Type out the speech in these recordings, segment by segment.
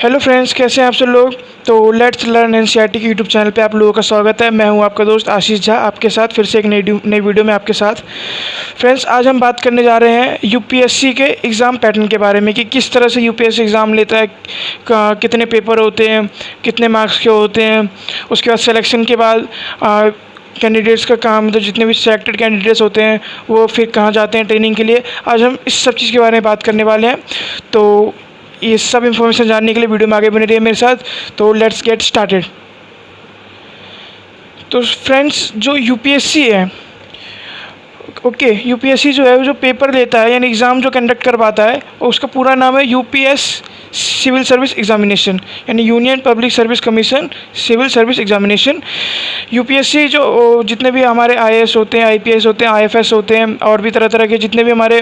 Hello friends, कैसे हैं आप सब लोग। तो लेट्स लर्न एनसीईआरटी के यूट्यूब चैनल पे आप लोगों का स्वागत है। मैं हूं आपका दोस्त आशीष झा, आपके साथ फिर से एक नई वीडियो में आपके साथ। फ्रेंड्स, आज हम बात करने जा रहे हैं यूपीएससी के एग्ज़ाम पैटर्न के बारे में कि किस तरह से यूपीएससी एग्ज़ाम लेता है, कितने पेपर होते हैं, कितने मार्क्स के होते हैं। उसके बाद सिलेक्शन के बाद कैंडिडेट्स का काम, मतलब जितने भी सिलेक्टेड कैंडिडेट्स होते हैं वो फिर कहाँ जाते हैं ट्रेनिंग के लिए। आज हम इस सब चीज़ के बारे में बात करने वाले हैं। तो ये सब इन्फॉर्मेशन जानने के लिए वीडियो में आगे बने रहिए मेरे साथ। तो लेट्स गेट स्टार्टेड। तो फ्रेंड्स, जो यूपीएससी है, यूपीएससी जो है, जो पेपर लेता है यानी एग्ज़ाम जो कंडक्ट करवाता है, उसका पूरा नाम है यूपीएस सिविल सर्विस एग्जामिनेशन, यानी union public service commission civil service examination. UPSC जो जितने भी हमारे आईएएस होते हैं, आईपीएस होते हैं, आईएफएस होते हैं, और भी तरह तरह के जितने भी हमारे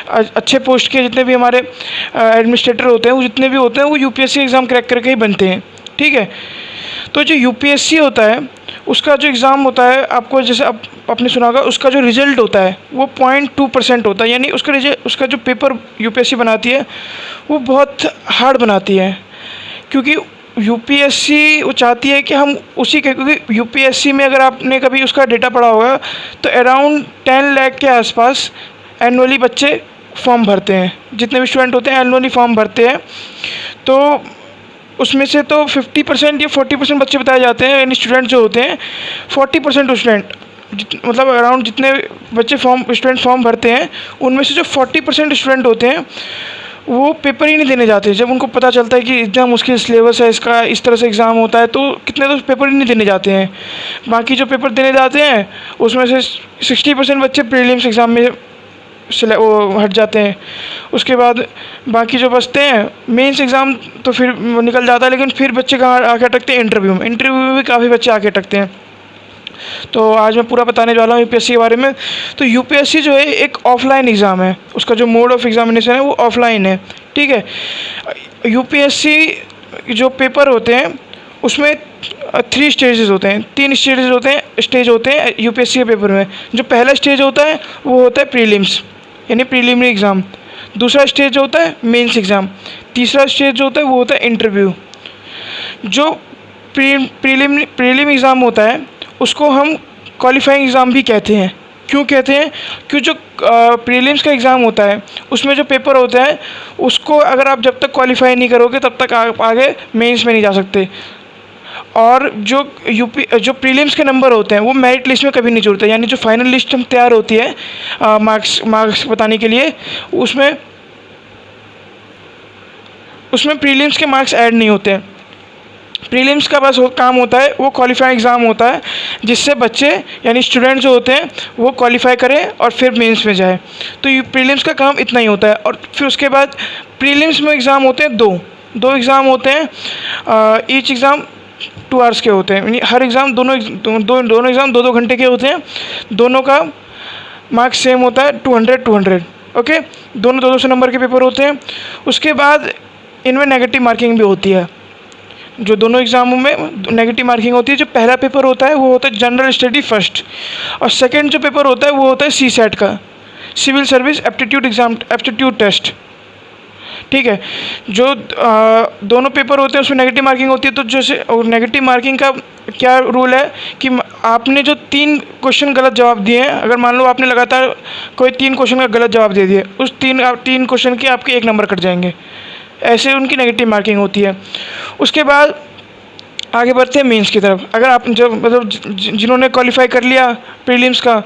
अच्छे पोस्ट के जितने भी हमारे एडमिनिस्ट्रेटर होते हैं, वो जितने भी होते हैं वो यूपीएससी एग्ज़ाम क्रैक करके ही बनते हैं। ठीक है। तो जो यूपीएससी होता है उसका जो एग्ज़ाम होता है, आपको जैसे आपने सुना होगा, उसका जो रिज़ल्ट होता है वो 0.2% होता है। यानी उसका जो पेपर यूपीएससी बनाती है वो बहुत हार्ड बनाती है, क्योंकि यूपीएससी वो चाहती है कि हम उसी के, क्योंकि यूपीएससी में अगर आपने कभी उसका डेटा पढ़ा होगा तो अराउंड 10 लाख के आसपास एनुअली बच्चे फॉर्म भरते हैं। जितने भी स्टूडेंट होते हैं एनुअली फॉर्म भरते हैं। तो उसमें से तो 50% या 40% बच्चे बताए जाते हैं, यानी स्टूडेंट जो होते हैं 40% स्टूडेंट, मतलब अराउंड जितने बच्चे स्टूडेंट फॉर्म भरते हैं उनमें से जो 40% स्टूडेंट होते हैं वो पेपर ही नहीं देने जाते। जब उनको पता चलता है कि इतना मुश्किल सिलेबस है इसका, इस तरह से एग्ज़ाम होता है, तो कितने तो पेपर ही नहीं देने जाते हैं। बाकी जो पेपर देने जाते हैं उसमें से 60% बच्चे प्रीलिम्स एग्ज़ाम में वो हट जाते हैं। उसके बाद बाकी जो बचते हैं मेंस एग्ज़ाम तो फिर निकल जाता है, लेकिन फिर बच्चे कहाँ आके अटकते हैं, इंटरव्यू में भी काफ़ी बच्चे आके अटकते हैं। तो आज मैं पूरा बताने वाला हूँ यूपीएससी के बारे में। तो यूपीएससी जो है एक ऑफलाइन एग्ज़ाम है, उसका जो मोड ऑफ एग्जामिनेशन है वो ऑफलाइन है। ठीक है। यूपीएससी जो पेपर होते हैं उसमें 3 स्टेजेस होते हैं, 3 स्टेज होते हैं यूपीएससी के पेपर में। जो पहला स्टेज होता है वो होता है प्रीलिम्स, यानी प्रीलिमिनरी एग्ज़ाम। दूसरा स्टेज होता है मेंस एग्ज़ाम। तीसरा स्टेज जो होता है वो होता है इंटरव्यू। जो प्रीलिम एग्ज़ाम होता है उसको हम क्वालिफाइंग एग्ज़ाम भी कहते हैं। क्यों कहते हैं? क्योंकि जो प्रीलिम्स का एग्ज़ाम होता है उसमें जो पेपर होता है उसको अगर आप जब तक क्वालिफाई नहीं करोगे तब तक आप आगे मेंस में नहीं जा सकते। और जो प्रीलिम्स के नंबर होते हैं वो मेरिट लिस्ट में कभी नहीं जुड़ते, यानी जो फाइनल लिस्ट हम तैयार होती है मार्क्स बताने के लिए, उसमें प्रीलिम्स के मार्क्स ऐड नहीं होते हैं। प्रीलिम्स का बस काम होता है, वो क्वालिफाइंग एग्ज़ाम होता है जिससे बच्चे यानी स्टूडेंट जो होते हैं वो क्वालिफाई करें और फिर मेंस में जाए। तो ये प्रीलिम्स का काम इतना ही होता है। और फिर उसके बाद प्रीलिम्स में एग्ज़ाम होते हैं दो एग्ज़ाम होते हैं। ईच एग्ज़ाम 2 आवर्स के होते हैं, यानी हर एग्ज़ाम दोनों एग्ज़ाम 2-2 घंटे के होते हैं। दोनों का मार्क्स सेम होता है 200। ओके, दोनों 200 नंबर के पेपर होते हैं। उसके बाद इनमें नेगेटिव मार्किंग भी होती है। जो दोनों एग्ज़ामों में नेगेटिव मार्किंग होती है। जो पहला पेपर होता है वो होता है जनरल स्टडी फर्स्ट, और सेकंड जो पेपर होता है वो होता है सीसेट का, सिविल सर्विस एप्टीट्यूड टेस्ट। ठीक है। जो दोनों पेपर होते हैं उसमें नेगेटिव मार्किंग होती है। तो जैसे नेगेटिव मार्किंग का क्या रूल है कि आपने जो 3 क्वेश्चन गलत जवाब दिए हैं, अगर मान लो आपने लगातार कोई 3 क्वेश्चन का गलत जवाब दे दिए, उस 3 क्वेश्चन के आपके 1 नंबर कट जाएंगे। ऐसे उनकी नेगेटिव मार्किंग होती है। उसके बाद आगे बढ़ते हैं मेंस की तरफ। अगर आप जिन्होंने क्वालिफाई कर लिया प्रीलिम्स का,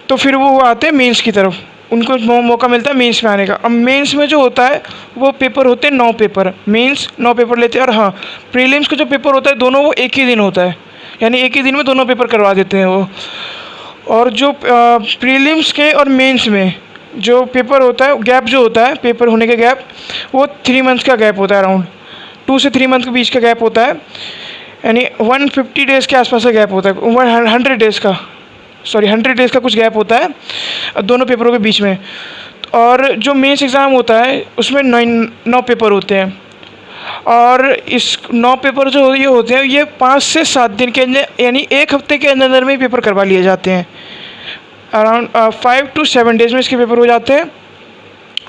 तो फिर वो आते हैं मेंस की तरफ, उनको मौका मिलता है मेंस में आने का। अब मेंस में जो होता है वो पेपर होते हैं 9 पेपर, मेंस 9 पेपर लेते हैं। और हाँ, प्रीलिम्स का जो पेपर होता है दोनों वो एक ही दिन होता है, यानी एक ही दिन में दोनों पेपर करवा देते हैं वो। और जो प्रीलिम्स के और मेंस में जो पेपर होता है, गैप जो होता है पेपर होने का गैप, वो 3 मंथ्स का गैप होता है। अराउंड 2 से 3 मंथ के बीच का गैप होता है, यानी 150 डेज़ के आसपास का गैप होता है। 100 डेज़ का कुछ गैप होता है दोनों पेपरों के बीच में। और जो मेंस एग्ज़ाम होता है उसमें 9 पेपर होते हैं। और इस 9 पेपर जो ये होते हैं ये 5 से 7 दिन के अंदर, यानी 1 हफ्ते के अंदर में पेपर करवा लिए जाते हैं। अराउंड 5 to 7 डेज़ में इसके पेपर हो जाते हैं।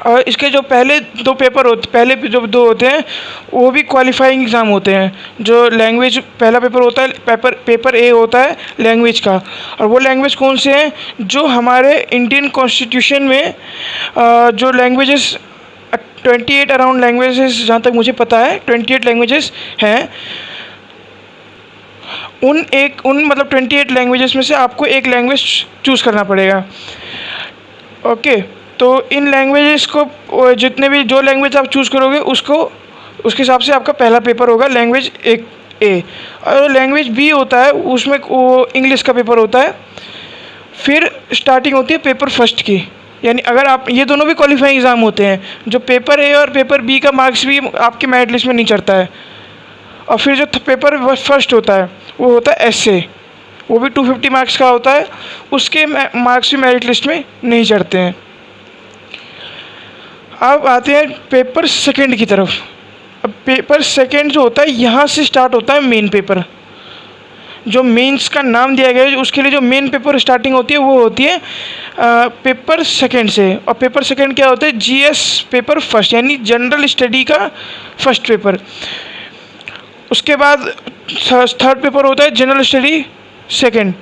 और इसके जो पहले जो दो होते हैं वो भी क्वालिफाइंग एग्ज़ाम होते हैं। जो लैंग्वेज पहला पेपर होता है, पेपर ए होता है लैंग्वेज का, और वो लैंग्वेज कौन से हैं, जो हमारे इंडियन कॉन्स्टिट्यूशन में जो लैंग्वेजेस 28 अराउंड लैंग्वेजेस, जहाँ तक मुझे पता है 28 लैंग्वेजेस हैं। उन मतलब 28 लैंग्वेजेस में से आपको एक लैंग्वेज चूज़ करना पड़ेगा। ओके, तो इन लैंग्वेजेस को जितने भी जो लैंग्वेज आप चूज़ करोगे उसके हिसाब से आपका पहला पेपर होगा लैंग्वेज ए। और लैंग्वेज बी होता है, उसमें वो इंग्लिश का पेपर होता है। फिर स्टार्टिंग होती है पेपर फर्स्ट की, यानी अगर आप ये दोनों भी क्वालिफाइंग एग्ज़ाम होते हैं। जो पेपर ए और पेपर बी का मार्क्स भी आपके मेरिट लिस्ट में नहीं चढ़ता है। और फिर जो पेपर फर्स्ट होता है वो होता है एसए, वो भी 250 मार्क्स का होता है, उसके मार्क्स भी मेरिट लिस्ट में नहीं चढ़ते हैं। अब आते हैं पेपर सेकंड की तरफ। अब पेपर सेकंड जो होता है, यहाँ से स्टार्ट होता है मेन पेपर। जो मेंस का नाम दिया गया है उसके लिए जो मेन पेपर स्टार्टिंग होती है वो होती है पेपर सेकंड से। और पेपर सेकंड क्या होता है, जीएस पेपर फर्स्ट, यानी जनरल स्टडी का फर्स्ट पेपर। उसके बाद थर्ड पेपर होता है general study second,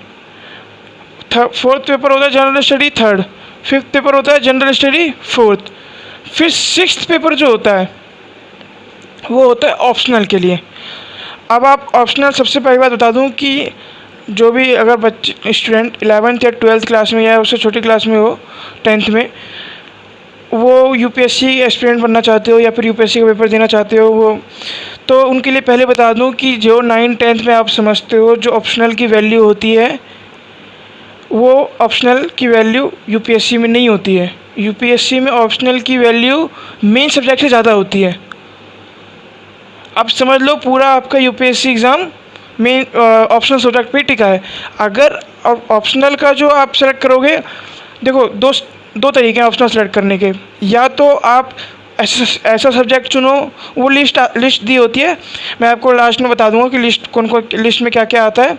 fourth paper होता है general study third, fifth paper होता है जनरल स्टडी फोर्थ। फिर सिक्स्थ पेपर जो होता है वो होता है ऑप्शनल के लिए। अब आप ऑप्शनल, सबसे पहली बात बता दूं कि जो भी अगर बच्चे स्टूडेंट 11th या 12th क्लास में या उससे छोटी क्लास में हो, 10th में, वो यूपीएससी एस्पिरेंट बनना चाहते हो या फिर यूपीएससी का पेपर देना चाहते हो, वो तो उनके लिए पहले बता दूं कि जो 9th-10th में आप समझते हो जो ऑप्शनल की वैल्यू होती है, वो ऑप्शनल की वैल्यू यूपीएससी में नहीं होती है। यूपीएससी में ऑप्शनल की वैल्यू मेन सब्जेक्ट से ज़्यादा होती है। अब समझ लो पूरा आपका UPSC exam main optional subject पे टिका है। अगर ऑप्शनल का जो आप सेलेक्ट करोगे, देखो दो तरीके हैं ऑप्शनल सेलेक्ट करने के। या तो आप ऐसा सब्जेक्ट चुनो, वो लिस्ट दी होती है, मैं आपको लास्ट में बता दूंगा कि लिस्ट में क्या क्या आता है,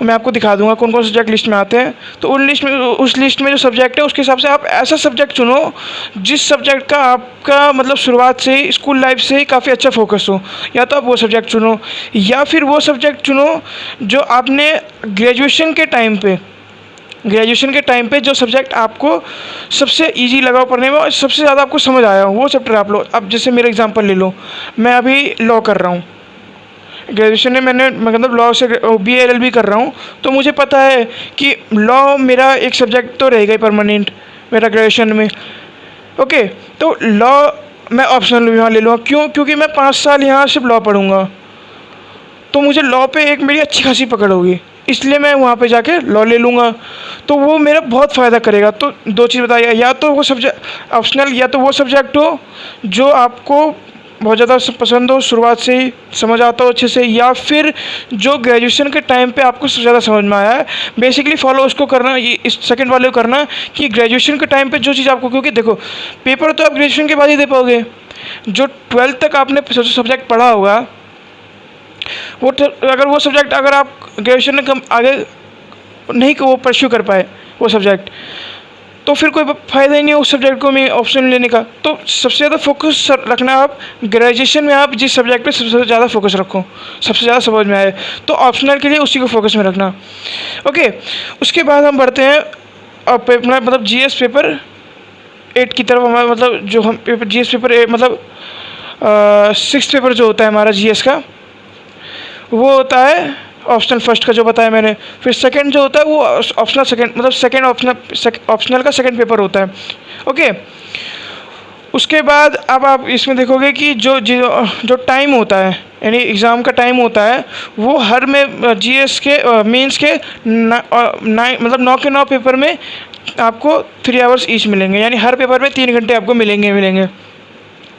मैं आपको दिखा दूंगा कौन कौन सब्जेक्ट लिस्ट में आते हैं। तो उस लिस्ट में जो सब्जेक्ट है उसके हिसाब से आप ऐसा सब्जेक्ट चुनो जिस सब्जेक्ट का आपका मतलब शुरुआत से ही स्कूल लाइफ से ही काफ़ी अच्छा फोकस हो। या तो आप वो सब्जेक्ट चुनो, या फिर वो सब्जेक्ट चुनो जो आपने ग्रेजुएशन के टाइम पे जो सब्जेक्ट आपको सबसे इजी लगा हो पढ़ने में और सबसे ज़्यादा आपको समझ आया हो, वो चैप्टर आप लो। अब जैसे मेरा एग्जांपल ले लो, मैं अभी लॉ कर रहा हूँ, ग्रेजुएशन में मैं मतलब लॉ से BA LLB कर रहा हूँ, तो मुझे पता है कि लॉ मेरा एक सब्जेक्ट तो रहेगा ही परमानेंट मेरा ग्रेजुएशन में। ओके, तो लॉ मैं ऑप्शनल यहाँ ले लूँगा, क्योंकि मैं 5 साल यहाँ सिर्फ लॉ पढ़ूँगा, तो मुझे लॉ पे एक मेरी अच्छी खासी पकड़ होगी, इसलिए मैं वहाँ पे जाके लॉ ले लूँगा। तो वो मेरा बहुत फ़ायदा करेगा। तो दो चीज़ बताइए, या तो वो सब्जेक्ट ऑप्शनल, या तो वो सब्जेक्ट हो जो आपको बहुत ज़्यादा पसंद हो, शुरुआत से ही समझ आता हो अच्छे से, या फिर जो ग्रेजुएशन के टाइम पे आपको सबसे ज़्यादा समझ में आया है। बेसिकली फॉलो उसको करना, ये इस सेकंड वाले को करना कि ग्रेजुएशन के टाइम पे जो चीज़ आपको, क्योंकि देखो पेपर तो आप ग्रेजुएशन के बाद ही दे पाओगे। जो 12th तक आपने सब्जेक्ट पढ़ा होगा, वो अगर वो सब्जेक्ट अगर आप ग्रेजुएशन में आगे नहीं वो परस्यू कर पाए वो सब्जेक्ट, तो फिर कोई फ़ायदा ही नहीं उस सब्जेक्ट को में ऑप्शन लेने का। तो सबसे ज़्यादा फोकस रखना आप ग्रेजुएशन में, आप जिस सब्जेक्ट पे सबसे ज़्यादा फोकस रखो, सबसे ज़्यादा समझ में आए, तो ऑप्शनल के लिए उसी को फोकस में रखना। ओके, उसके बाद हम बढ़ते हैं मतलब GS पेपर 8 की तरफ। हमारा मतलब जो हम GS पेपर 8 मतलब 6th पेपर जो होता है हमारा GS का, वो होता है ऑप्शनल फर्स्ट का जो बताया मैंने। फिर सेकंड जो होता है वो ऑप्शनल सेकंड, मतलब सेकंड ऑप्शनल का सेकंड पेपर होता है। ओके, उसके बाद अब आप इसमें देखोगे कि जो टाइम होता है, यानी एग्ज़ाम का टाइम होता है, वो हर में GS के मेंस के मतलब 9 के 9 पेपर में आपको 3 आवर्स ईच मिलेंगे, यानी हर पेपर में 3 घंटे आपको मिलेंगे।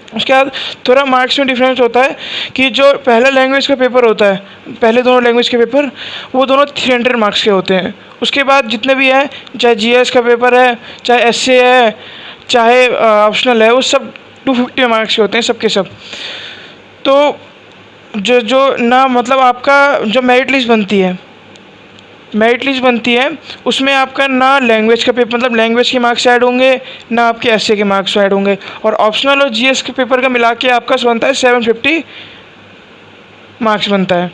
उसके बाद थोड़ा मार्क्स में डिफरेंस होता है कि जो पहला लैंग्वेज का पेपर होता है, पहले दोनों लैंग्वेज के पेपर, वो दोनों 300 मार्क्स के होते हैं। उसके बाद जितने भी हैं, चाहे GS का पेपर है, चाहे SA है, चाहे ऑप्शनल है, वो सब 250 मार्क्स के होते हैं सबके सब। तो जो ना मतलब आपका जो मेरिट लिस्ट बनती है, मेरिट लिस्ट बनती है, उसमें आपका ना लैंग्वेज का पेपर मतलब लैंग्वेज के मार्क्स ऐड होंगे, ना आपके एसए के मार्क्स ऐड होंगे, और ऑप्शनल और जीएस के पेपर का मिला के आपका बनता है 750 मार्क्स बनता है।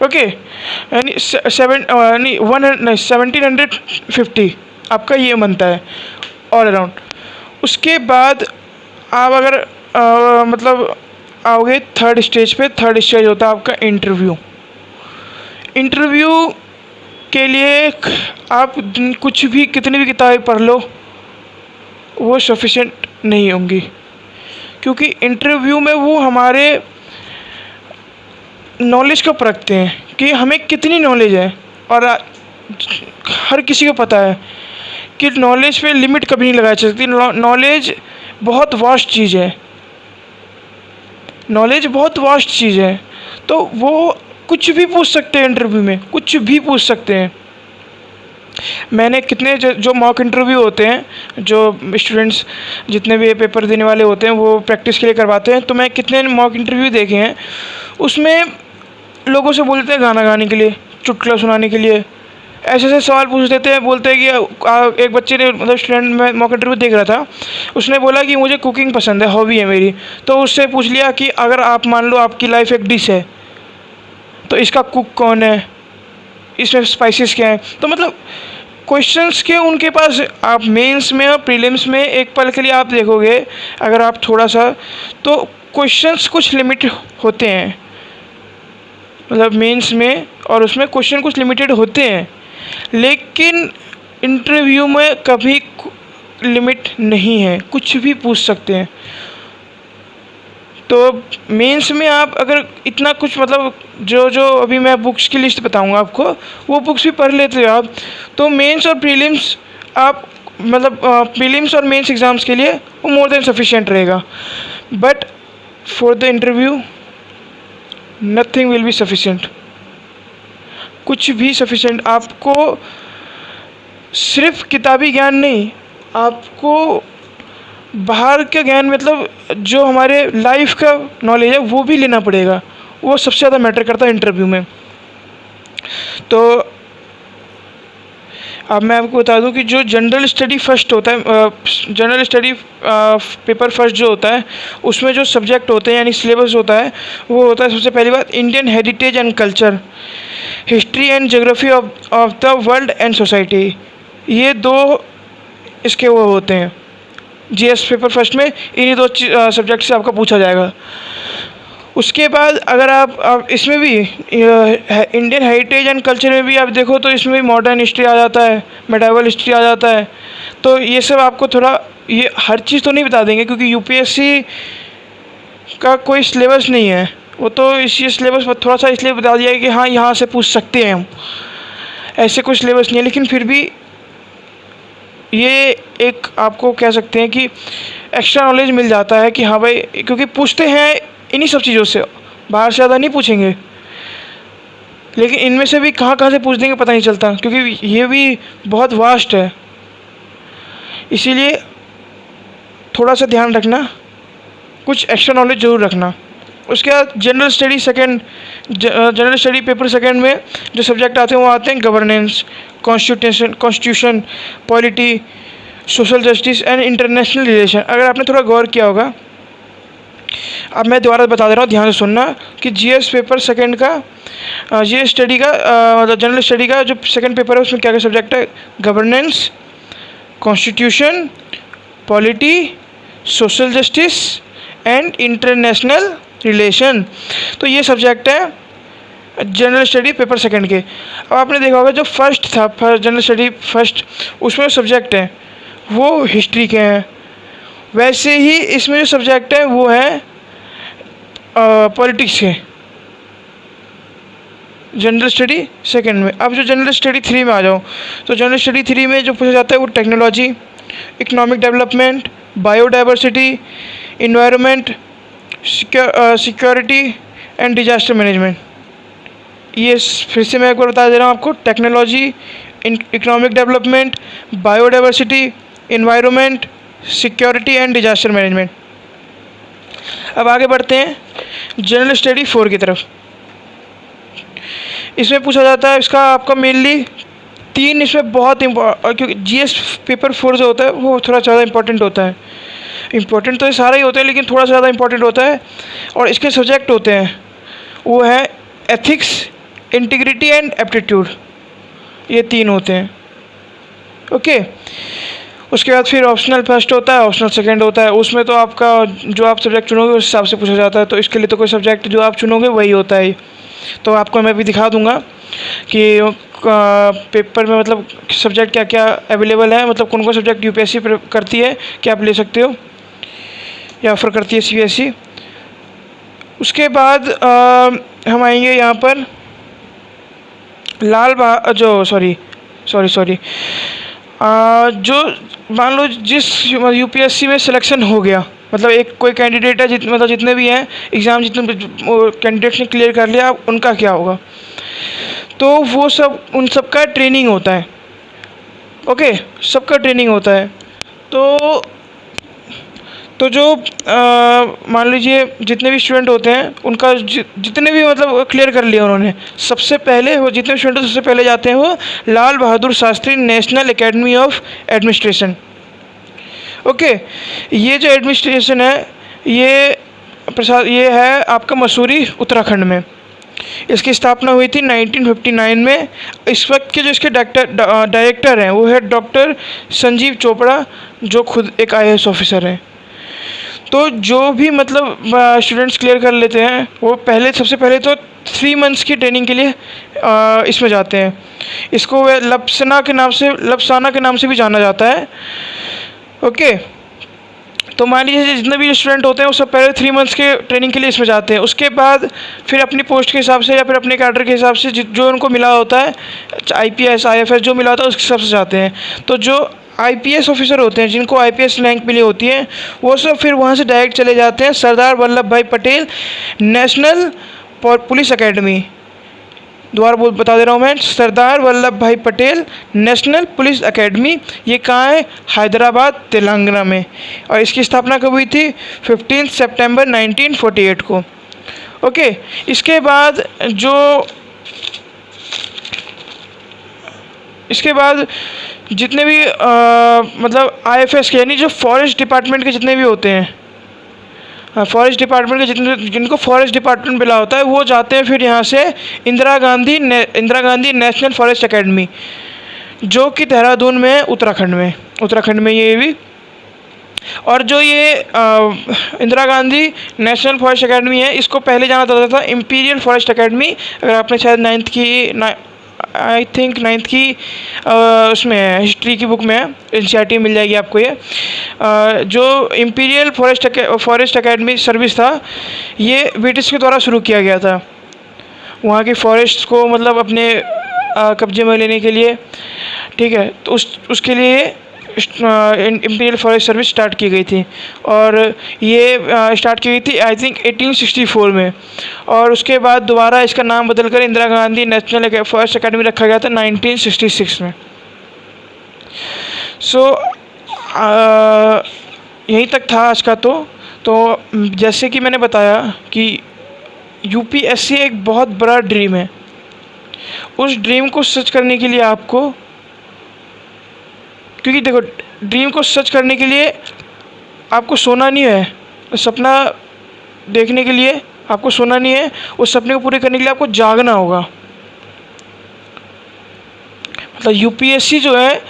ओके, यानी 1750 आपका ये बनता है ऑल अराउंड। उसके बाद आप अगर मतलब आओगे थर्ड स्टेज पे। थर्ड स्टेज होता है आपका इंटरव्यू। इंटरव्यू के लिए आप कुछ भी कितनी भी किताबें पढ़ लो वो सफिशेंट नहीं होंगी, क्योंकि इंटरव्यू में वो हमारे नॉलेज को परखते हैं कि हमें कितनी नॉलेज है। और हर किसी को पता है कि नॉलेज पे लिमिट कभी नहीं लगाई जा सकती। नॉलेज बहुत वास्ट चीज़ है, नॉलेज बहुत वास्ट चीज़ है। तो वो कुछ भी पूछ सकते हैं इंटरव्यू में, कुछ भी पूछ सकते हैं। मैंने कितने जो मॉक इंटरव्यू होते हैं, जो स्टूडेंट्स जितने भी पेपर देने वाले होते हैं वो प्रैक्टिस के लिए करवाते हैं, तो मैं कितने मॉक इंटरव्यू देखे हैं। उसमें लोगों से बोलते हैं गाना गाने के लिए, चुटकुला सुनाने के लिए, ऐसे ऐसे सवाल पूछ देते हैं। बोलते हैं कि एक बच्चे ने मतलब स्टूडेंट में मॉक इंटरव्यू देख रहा था, उसने बोला कि मुझे कुकिंग पसंद है, हॉबी है मेरी। तो उससे पूछ लिया कि अगर आप मान लो आपकी लाइफ एक डिश है तो इसका कुक कौन है, इसमें स्पाइसेस क्या हैं। तो मतलब क्वेश्चंस के उनके पास, आप मेंस में और प्रीलिम्स में एक पल के लिए आप देखोगे अगर आप थोड़ा सा, तो क्वेश्चंस कुछ लिमिट होते हैं, मतलब मेंस में और उसमें क्वेश्चन कुछ लिमिटेड होते हैं, लेकिन इंटरव्यू में कभी लिमिट नहीं है, कुछ भी पूछ सकते हैं। तो मेंस में आप अगर इतना कुछ मतलब जो जो अभी मैं बुक्स की लिस्ट बताऊंगा आपको, वो बुक्स भी पढ़ लेते हो आप, तो मेंस और प्रीलिम्स आप मतलब प्रीलिम्स और मेंस एग्ज़ाम्स के लिए वो मोर देन सफिशिएंट रहेगा। But for the interview nothing will be sufficient, कुछ भी सफिशिएंट। आपको सिर्फ किताबी ज्ञान नहीं, आपको बाहर का ज्ञान मतलब जो हमारे लाइफ का नॉलेज है वो भी लेना पड़ेगा। वो सबसे ज़्यादा मैटर करता है इंटरव्यू में। तो अब मैं आपको बता दूं कि जो जनरल स्टडी फर्स्ट होता है, जनरल स्टडी पेपर फर्स्ट जो होता है, उसमें जो सब्जेक्ट होते हैं यानी सिलेबस होता है, वो होता है सबसे पहली बात Indian heritage and culture, history and geography of the world and society. ये दो इसके वो होते हैं। जीएस पेपर फर्स्ट में इन्हीं दो सब्जेक्ट से आपका पूछा जाएगा। उसके बाद अगर आप इसमें भी इंडियन हेरिटेज एंड कल्चर में भी आप देखो तो इसमें भी मॉडर्न हिस्ट्री आ जाता है, मेडावल हिस्ट्री आ जाता है। तो ये सब आपको थोड़ा, ये हर चीज़ तो नहीं बता देंगे क्योंकि यूपीएससी का कोई सिलेबस नहीं है, वो तो इसी सिलेबस पर थोड़ा सा इसलिए बता दिया है कि हाँ यहाँ से पूछ सकते हैं हम, ऐसे कोई सिलेबस नहीं है। लेकिन फिर भी ये एक आपको कह सकते हैं कि एक्स्ट्रा नॉलेज मिल जाता है कि हाँ भाई, क्योंकि पूछते हैं इन्हीं सब चीज़ों से, बाहर से ज़्यादा नहीं पूछेंगे। लेकिन इनमें से भी कहाँ कहाँ से पूछ देंगे पता नहीं चलता, क्योंकि ये भी बहुत वास्ट है। इसीलिए थोड़ा सा ध्यान रखना, कुछ एक्स्ट्रा नॉलेज ज़रूर रखना। उसके बाद general study second, general study paper second में जो सब्जेक्ट आते हैं वो आते हैं governance, constitution, polity, social justice and international relation. अगर आपने थोड़ा गौर किया होगा, अब मैं दोबारा बता दे रहा हूँ, ध्यान से सुनना कि जीएस पेपर सेकंड का, जीएस स्टडी का मतलब जनरल स्टडी का जो सेकंड पेपर है उसमें क्या क्या सब्जेक्ट है, governance, constitution, polity, social justice and international relation. तो ये सब्जेक्ट है जनरल स्टडी पेपर सेकंड के। अब आपने देखा होगा जो फर्स्ट था, जनरल स्टडी फर्स्ट, उसमें सब्जेक्ट हैं वो हिस्ट्री के हैं, वैसे ही इसमें जो सब्जेक्ट है वो है पॉलिटिक्स के, जनरल स्टडी सेकंड में। अब जो जनरल स्टडी थ्री में आ जाओ, तो जनरल स्टडी थ्री में जो पूछा जाता है वो technology, economic development, biodiversity, environment, security and disaster management. ये फिर से मैं एक बार बता दे रहा हूँ आपको, technology, economic development, biodiversity, environment, security and disaster management. अब आगे बढ़ते हैं जनरल स्टडी 4 की तरफ। इसमें पूछा जाता है, इसका आपका मेनली 3 इसमें बहुत क्योंकि जीएस पेपर 4 जो होता है वो थोड़ा ज़्यादा इंपॉर्टेंट होता है। इंपॉर्टेंट तो ये सारा ही होता है लेकिन थोड़ा सा ज़्यादा इंपॉर्टेंट होता है। और इसके सब्जेक्ट होते हैं वो है एथिक्स, इंटीग्रिटी एंड एप्टीट्यूड, ये 3 होते हैं। ओके, उसके बाद फिर ऑप्शनल फर्स्ट होता है, ऑप्शनल सेकंड होता है। उसमें तो आपका जो आप सब्जेक्ट चुनोगे उस हिसाब से पूछा जाता है, तो इसके लिए तो कोई सब्जेक्ट जो आप चुनोगे वही होता है। तो आपको मैं भी दिखा दूंगा कि पेपर में मतलब सब्जेक्ट क्या क्या अवेलेबल है, मतलब कौन कौन सब्जेक्ट यूपीएससी करती है कि आप ले सकते हो या ऑफर करती है सीबीएसई। उसके बाद हम आएंगे यहाँ पर जो मान लो जिस यूपीएससी में सिलेक्शन हो गया, मतलब एक कोई कैंडिडेट है मतलब जितने भी हैं एग्ज़ाम, जितने कैंडिडेट्स ने क्लियर कर लिया, उनका क्या होगा, तो वो सब उन सब का ट्रेनिंग होता है। ओके, सबका ट्रेनिंग होता है। तो जो मान लीजिए जितने भी स्टूडेंट होते हैं उनका जितने भी मतलब क्लियर कर लिया उन्होंने, सबसे पहले वो जितने स्टूडेंट सबसे पहले जाते हैं वो Lal Bahadur Shastri national academy of administration. Okay, ये जो एडमिनिस्ट्रेशन है ये है आपका मसूरी उत्तराखंड में। इसकी स्थापना हुई थी 1959 में। इस वक्त के जो इसके डायरेक्टर हैं वो है डॉक्टर संजीव चोपड़ा, जो खुद एक आईएएस ऑफिसर हैं। तो जो भी मतलब स्टूडेंट्स क्लियर कर लेते हैं वो सबसे पहले तो 3 मंथ्स की ट्रेनिंग के लिए इसमें जाते हैं। इसको लपसाना के नाम से भी जाना जाता है। ओके, तो मान लीजिए जितने भी स्टूडेंट होते हैं वो सब पहले 3 मंथ्स के ट्रेनिंग के लिए इसमें जाते हैं। उसके बाद फिर अपनी पोस्ट के हिसाब से या फिर अपने कैडर के हिसाब से जो उनको मिला होता है, आईपीएस आईएफएस जो मिला होता है उसके हिसाब से जाते हैं। तो जो आईपीएस ऑफिसर होते हैं, जिनको आईपीएस रैंक मिली होती है, वो सब फिर वहाँ से डायरेक्ट चले जाते हैं सरदार वल्लभ भाई पटेल नेशनल पुलिस एकेडमी। दोबारा बता दे रहा हूँ मैं, सरदार वल्लभ भाई पटेल नेशनल पुलिस एकेडमी। ये कहाँ है? हैदराबाद, तेलंगाना में। और इसकी स्थापना कब हुई थी? 15 सितंबर 1948 को। ओके, इसके बाद जितने भी मतलब आईएफएस के यानी जो फॉरेस्ट डिपार्टमेंट के जितने भी होते हैं, फॉरेस्ट डिपार्टमेंट के जिनको फॉरेस्ट डिपार्टमेंट मिला होता है, वो जाते हैं फिर यहाँ से Indira Gandhi national forest academy, जो कि देहरादून में है, उत्तराखंड में ये भी। और जो ये Indira Gandhi national forest academy है, इसको पहले जाना जाता था इंपीरियल फॉरेस्ट एकेडमी। अगर आपने शायद 9th की उसमें है, हिस्ट्री की बुक में है, एनसीईआरटी मिल जाएगी आपको ये। जो इंपीरियल फॉरेस्ट एकेडमी सर्विस था, ये ब्रिटिश के द्वारा शुरू किया गया था, वहाँ की फॉरेस्ट को मतलब अपने कब्जे में लेने के लिए। ठीक है, तो उसके लिए इंपीरियल फॉरेस्ट सर्विस स्टार्ट की गई थी, और ये स्टार्ट की गई थी आई थिंक 1864 में। और उसके बाद दोबारा इसका नाम बदलकर Indira Gandhi national forest academy रखा गया था 1966 में। सो यहीं तक था आज का। तो जैसे कि मैंने बताया कि यूपीएससी एक बहुत बड़ा ड्रीम है। उस ड्रीम को सच करने के लिए आपको, क्योंकि देखो ड्रीम को सच करने के लिए आपको सोना नहीं है, सपना देखने के लिए आपको सोना नहीं है, उस सपने को पूरे करने के लिए आपको जागना होगा। मतलब यूपीएससी जो है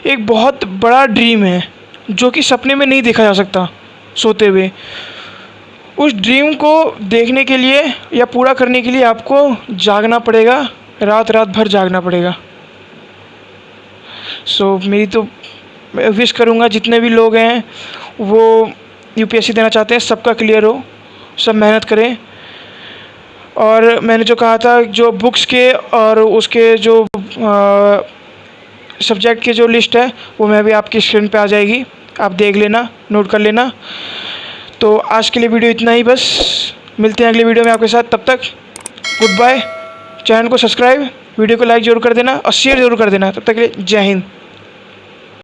एक बहुत बड़ा ड्रीम है जो कि सपने में नहीं देखा जा सकता सोते हुए। उस ड्रीम को देखने के लिए या पूरा करने के लिए आपको जागना पड़ेगा, रात भर जागना पड़ेगा। सो मेरी तो विश करूँगा जितने भी लोग हैं वो यूपीएससी देना चाहते हैं, सबका क्लियर हो, सब मेहनत करें। और मैंने जो कहा था, जो बुक्स के और उसके जो सब्जेक्ट के जो लिस्ट है वो मैं भी आपकी स्क्रीन पे आ जाएगी, आप देख लेना, नोट कर लेना। तो आज के लिए वीडियो इतना ही बस, मिलते हैं अगले वीडियो में आपके साथ। तब तक गुड बाय। चैनल को सब्सक्राइब, वीडियो को लाइक ज़रूर कर देना और शेयर ज़रूर कर देना। तब तक के लिए जय हिंद।